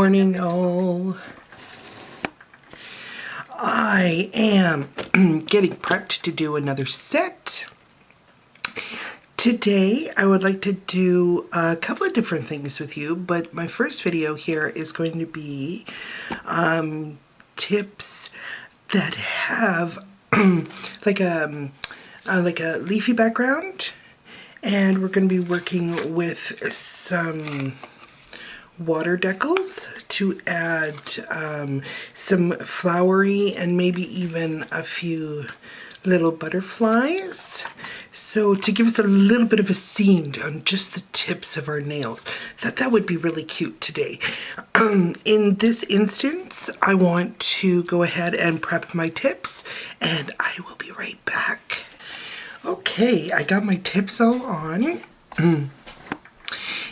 morning, all. I am getting prepped to do another set. Today, I would like to do a couple of different things with you, but my first video here is going to be tips that have like a leafy background, and we're going to be working with some water decals to add some flowery and maybe even a few little butterflies. So to give us a little bit of a scene on just the tips of our nails, that would be really cute today. In this instance, I want to go ahead and prep my tips, and I will be right back. Okay, I got my tips all on.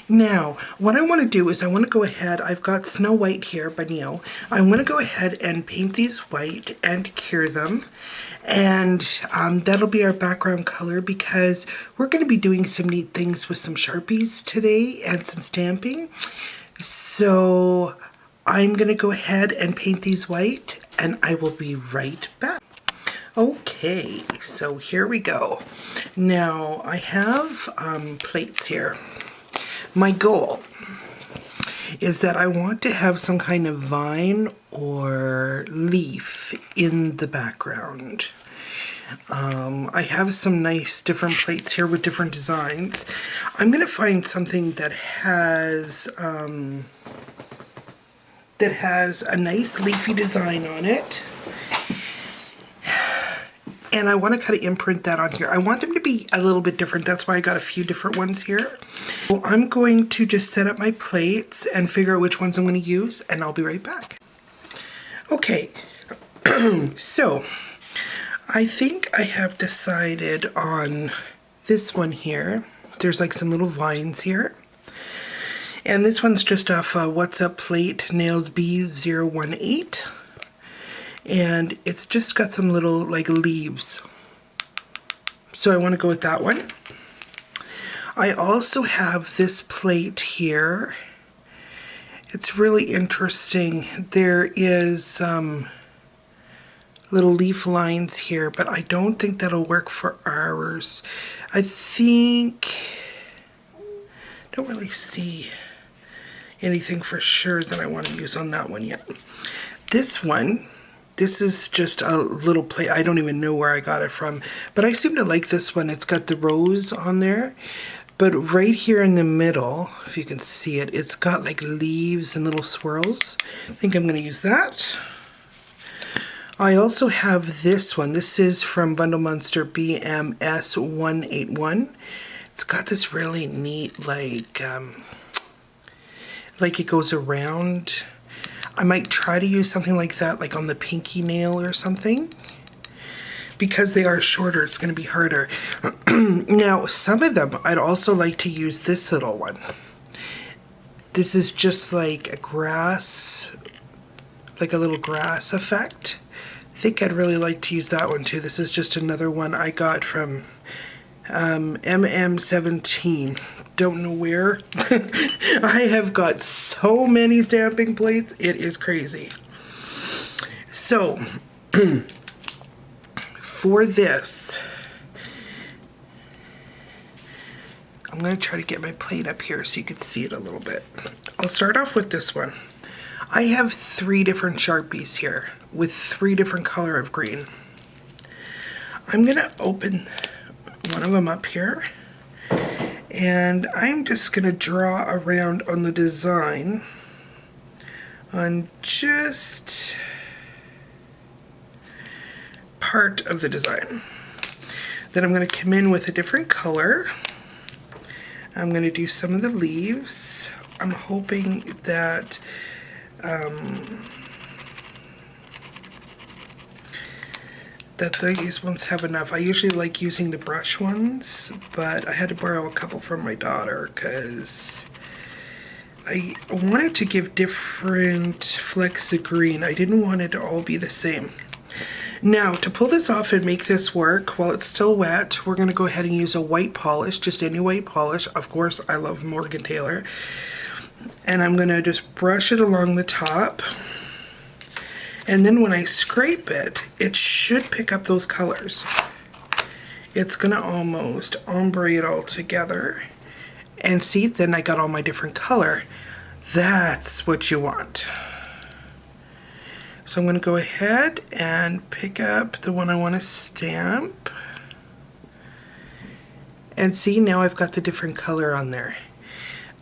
Now, what I want to do is I want to go ahead, I've got Snow White here by Niao. I want to go ahead and paint these white and cure them. And that'll be our background color because we're going to be doing some neat things with some Sharpies today and some stamping. So I'm going to go ahead and paint these white, and I will be right back. Okay, so here we go. Now I have plates here. My goal is that I want to have some kind of vine or leaf in the background. I have some nice different plates here with different designs. I'm going to find something that has a nice leafy design on it. And I want to kind of imprint that on here. I want them to be a little bit different. That's why I got a few different ones here. So I'm going to just set up my plates and figure out which ones I'm going to use, and I'll be right back. Okay, so I think I have decided on this one here. There's like some little vines here. And this one's just off What's Up plate, Nails B018. And it's just got some little like leaves. So I want to go with that one. I also have this plate here. It's really interesting. There is little leaf lines here, but I don't think that'll work for ours. I don't really see anything for sure that I want to use on that one yet. This is just a little plate. I don't even know where I got it from, but I seem to like this one. It's got the rose on there, but right here in the middle, if you can see it, it's got like leaves and little swirls. I think I'm going to use that. I also have this one. This is from Bundle Monster BMS 181. It's got this really neat like it goes around. I might try to use something like that, like on the pinky nail or something. Because they are shorter, it's going to be harder. Now, some of them, I'd also like to use this little one. This is just like a grass, like a little grass effect. I think I'd really like to use that one too. This is just another one I got from MM17. Don't know where. I have got so many stamping plates, it is crazy. So for this, I'm going to try to get my plate up here so you can see it a little bit. I'll start off with this one. I have 3 different Sharpies here with 3 different color of green. I'm going to open one of them up here, and I'm just going to draw around on the design on just part of the design. Then I'm going to come in with a different color. I'm going to do some of the leaves. I'm hoping that these ones have enough. I usually like using the brush ones, but I had to borrow a couple from my daughter because I wanted to give different flecks of green. I didn't want it to all be the same. Now, to pull this off and make this work while it's still wet, we're going to go ahead and use a white polish, just any white polish. Of course, I love Morgan Taylor. And I'm gonna just brush it along the top. And then when I scrape it, it should pick up those colors. It's gonna almost ombre it all together. And see, then I got all my different color. That's what you want. So I'm gonna go ahead and pick up the one I wanna stamp. And see, now I've got the different color on there.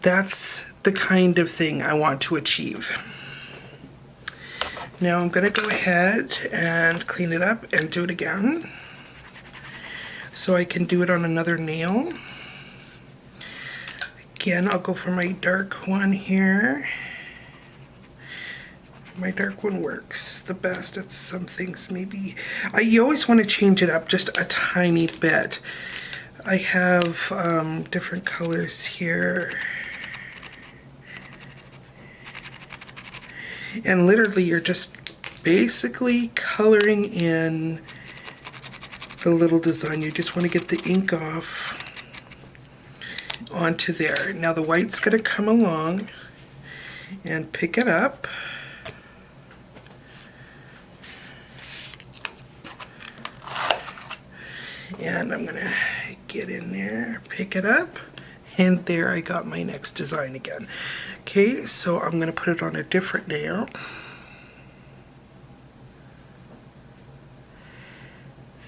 That's the kind of thing I want to achieve. Now I'm gonna go ahead and clean it up and do it again. So I can do it on another nail. Again, I'll go for my dark one here. My dark one works the best at some things maybe. You always want to change it up just a tiny bit. I have different colors here. And literally you're just basically coloring in the little design. You just want to get the ink off onto there. Now the white's going to come along and pick it up. And I'm going to get in there, pick it up, and there I got my next design again. Okay, so I'm going to put it on a different nail.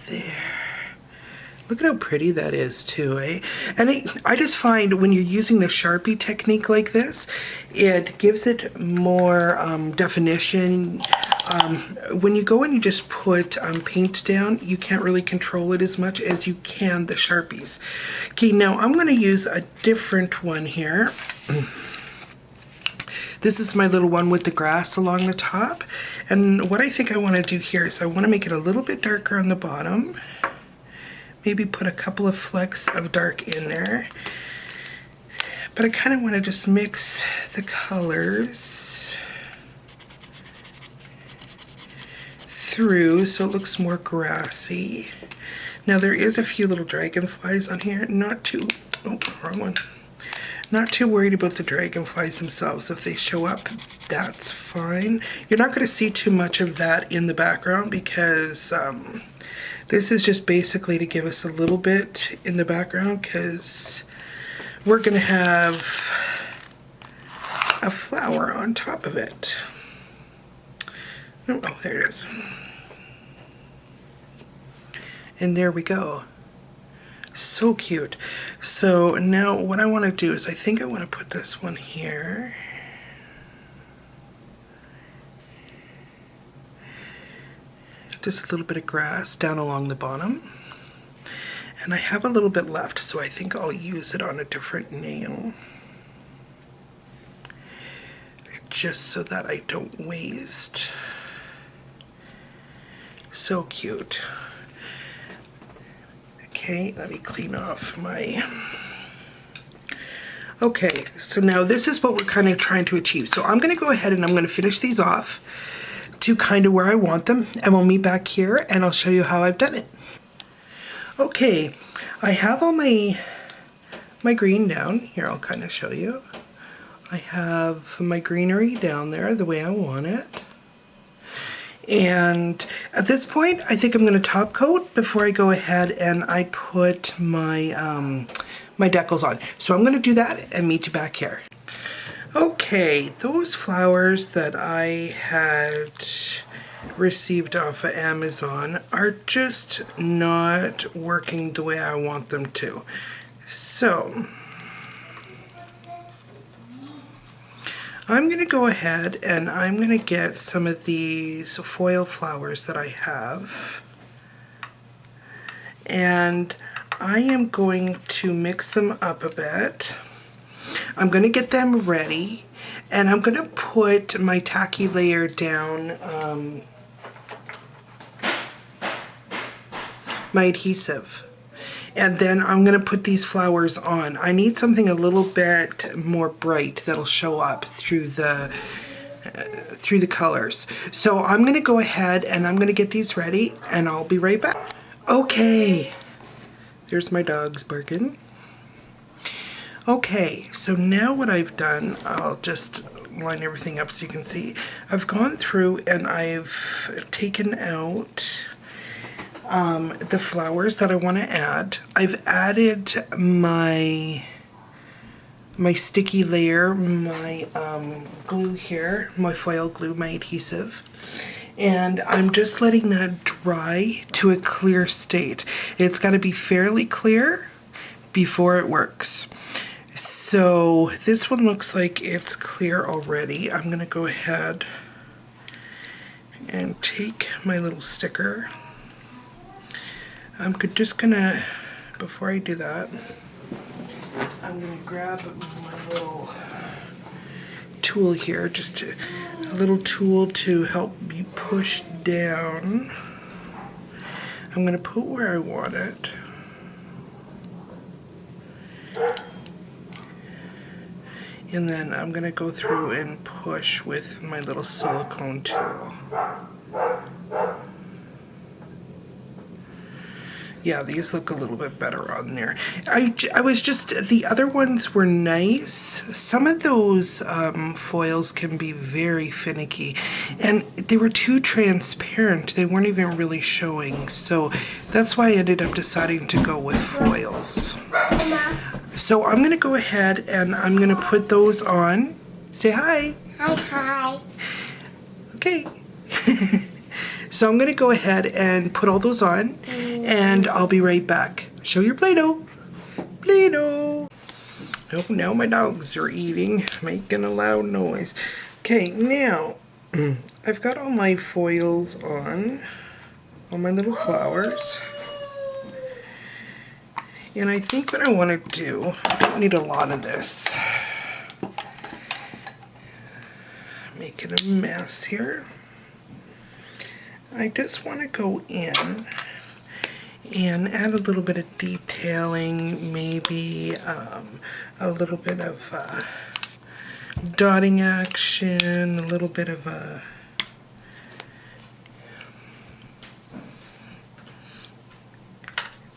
There. Look at how pretty that is too, eh? And I just find when you're using the Sharpie technique like this, it gives it more definition. When you go and you just put paint down, you can't really control it as much as you can the Sharpies. Okay, now I'm going to use a different one here. This is my little one with the grass along the top. And what I think I want to do here is I want to make it a little bit darker on the bottom. Maybe put a couple of flecks of dark in there. But I kind of want to just mix the colors through so it looks more grassy. Now there is a few little dragonflies on here. Not too, oh, wrong one. Not too worried about the dragonflies themselves. If they show up, that's fine. You're not going to see too much of that in the background because this is just basically to give us a little bit in the background because we're going to have a flower on top of it. Oh, there it is. And there we go. So cute. So now what I want to do is I think I want to put this one here. Just a little bit of grass down along the bottom. And I have a little bit left, so I think I'll use it on a different nail. Just so that I don't waste. So cute. Okay, let me clean off my... Okay, so now this is what we're kind of trying to achieve. So I'm going to go ahead and I'm going to finish these off to kind of where I want them, and we'll meet back here and I'll show you how I've done it. Okay, I have all my green down. Here, I'll kind of show you. I have my greenery down there the way I want it. And at this point, I think I'm going to top coat before I go ahead and I put my my decals on. So I'm going to do that and meet you back here. Okay, those flowers that I had received off of Amazon are just not working the way I want them to. So I'm going to go ahead and I'm going to get some of these foil flowers that I have, and I am going to mix them up a bit. I'm going to get them ready, and I'm going to put my tacky layer down, my adhesive. And then I'm going to put these flowers on. I need something a little bit more bright that'll show up through the colors. So I'm going to go ahead and I'm going to get these ready and I'll be right back. Okay, there's my dogs barking. Okay, so now what I've done, I'll just line everything up so you can see. I've gone through and I've taken out the flowers that I want to add. I've added my sticky layer, my glue here, my foil glue, my adhesive. And I'm just letting that dry to a clear state. It's got to be fairly clear before it works. So this one looks like it's clear already. I'm gonna go ahead and take my little sticker. I'm just gonna, before I do that, I'm gonna grab my little tool here, just a little tool to help me push down. I'm gonna put where I want it. And then I'm gonna go through and push with my little silicone tool. Yeah, these look a little bit better on there. I was just, the other ones were nice. Some of those foils can be very finicky, and they were too transparent. They weren't even really showing. So that's why I ended up deciding to go with foils. So I'm gonna go ahead and I'm gonna put those on. Say hi. Hi, hi. Okay. So I'm gonna go ahead and put all those on and I'll be right back. Show your Play-Doh. Play-Doh. Oh, now my dogs are eating, making a loud noise. Okay, now I've got all my foils on, all my little flowers. And I think what I want to do, I don't need a lot of this. Making a mess here. I just want to go in and add a little bit of detailing, maybe a little bit of dotting action, a little bit of a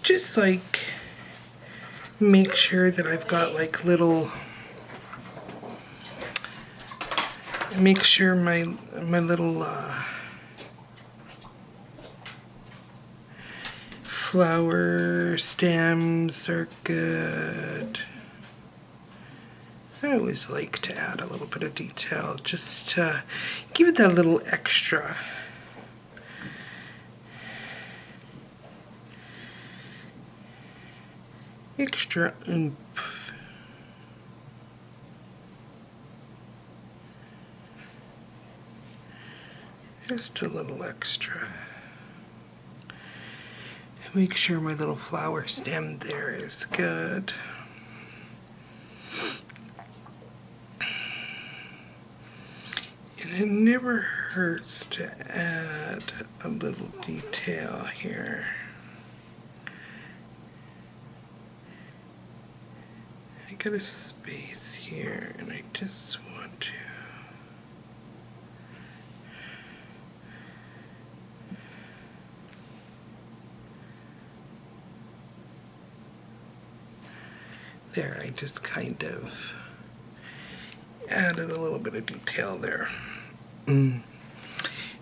just like make sure that I've got like little, make sure my little flower stems are good. I always like to add a little bit of detail just to give it that little extra. Extra oomph. Just a little extra. Make sure my little flower stem there is good. And it never hurts to add a little detail here. I got a space here and I just want to there, I just kind of added a little bit of detail there.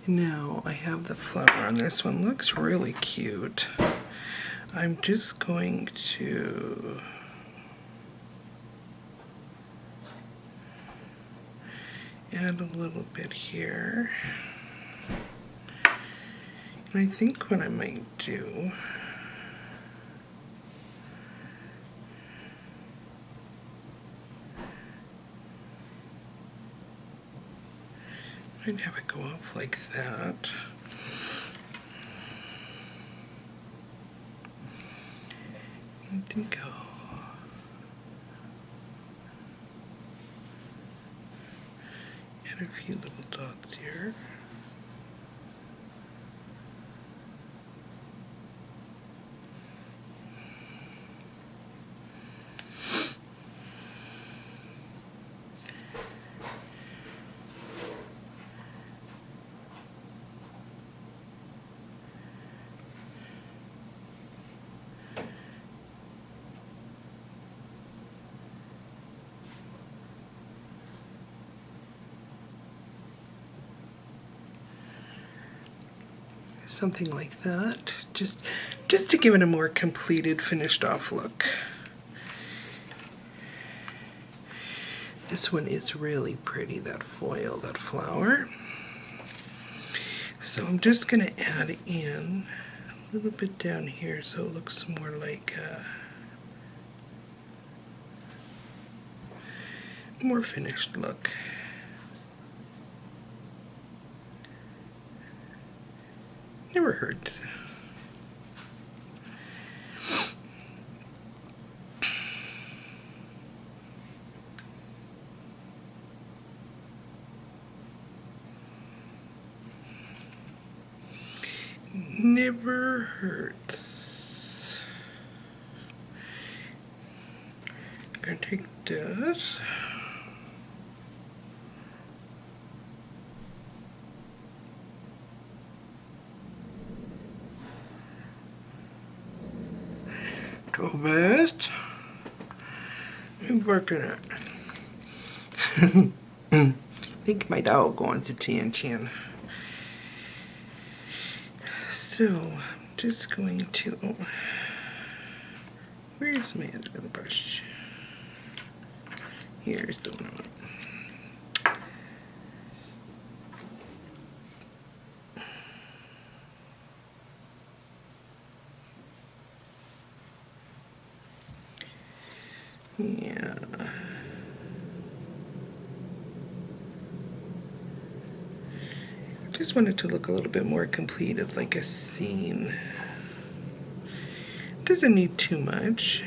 Now I have the flower on this one. Looks really cute. I'm just going to add a little bit here. And I think what I might do, I'd have it go off like that. I think I'll add a few little dots here. something like that, just to give it a more completed, finished off look. This one is really pretty, that foil, that flower. So I'm just going to add in a little bit down here so it looks more like a more finished look. Never hurts. Never hurts. I'm gonna take this. Drove it. I'm working it. I think my dog wants a chin. So I'm just going to, where's my other brush? Here's the one I want. Yeah. Just want it to look a little bit more completed, like a scene. Doesn't need too much.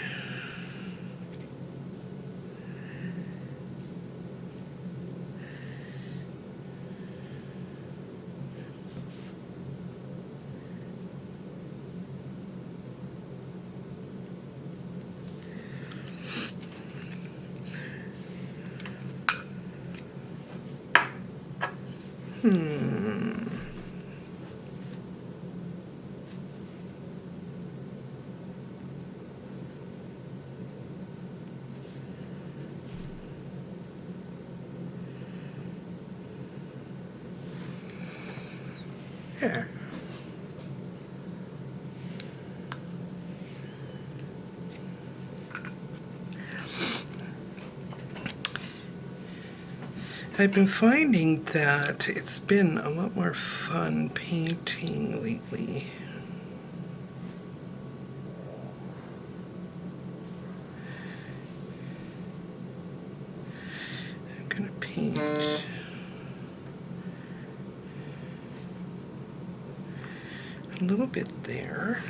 There. I've been finding that it's been a lot more fun painting lately. I'm gonna paint a little bit there.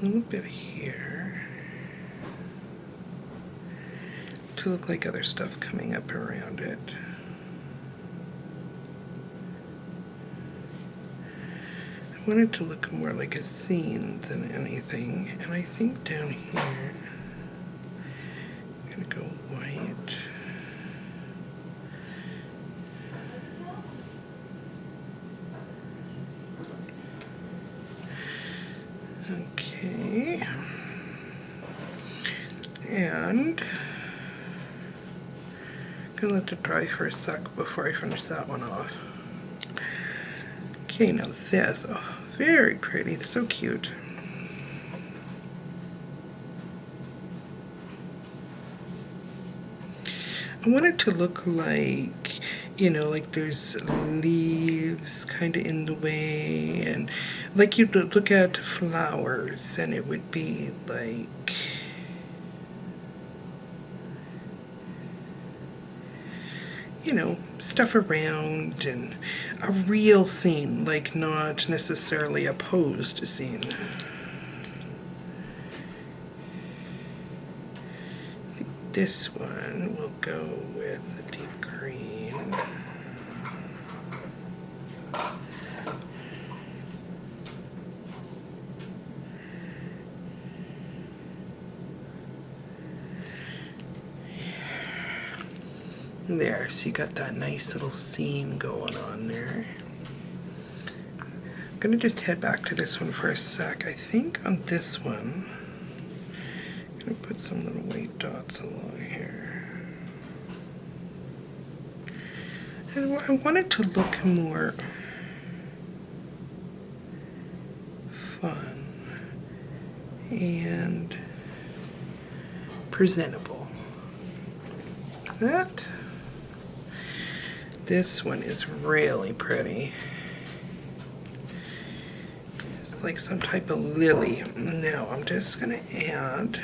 A little bit here. To look like other stuff coming up around it. I want it to look more like a scene than anything, and I think down here I'm gonna go white. Okay, and I'm gonna let it dry for a sec before I finish that one off. Okay, now this, oh, very pretty, it's so cute. I want it to look like, you know, like there's leaves kind of in the way, and like you'd look at flowers and it would be like, you know, stuff around, and a real scene, like not necessarily a posed scene. I think this one will go with the deep green. There, so you got that nice little scene going on there. I'm gonna just head back to this one for a sec. I think on this one, I'm gonna put some little white dots along here. I want it to look more fun and presentable. That. This one is really pretty. It's like some type of lily. Now I'm just gonna add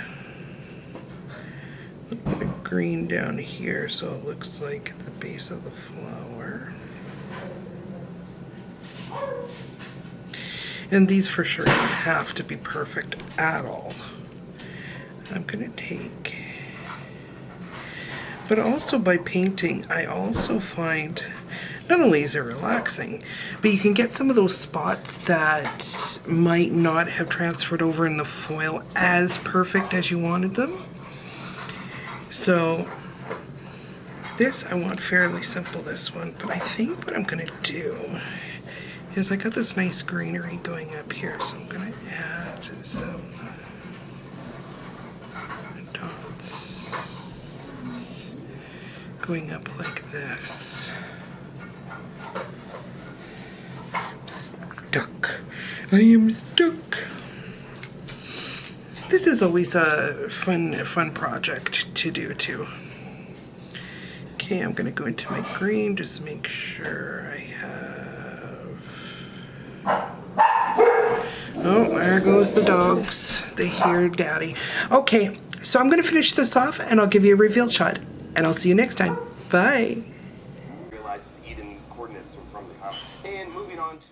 a little bit of green down here so it looks like the base of the flower. And these for sure don't have to be perfect at all. I'm gonna take, but also by painting, I also find not only is it relaxing, but you can get some of those spots that might not have transferred over in the foil as perfect as you wanted them. So this I want fairly simple, this one, but I think what I'm gonna do is I got this nice greenery going up here, so I'm gonna add some dots going up like this. I'm stuck. I am stuck. This is always a fun project to do too. Okay, I'm gonna go into my green, just make sure I have. Oh, there goes the dogs. They hear daddy. Okay, so I'm gonna finish this off and I'll give you a reveal shot. And I'll see you next time. Bye. Realizes Eden coordinates from the house. And moving on to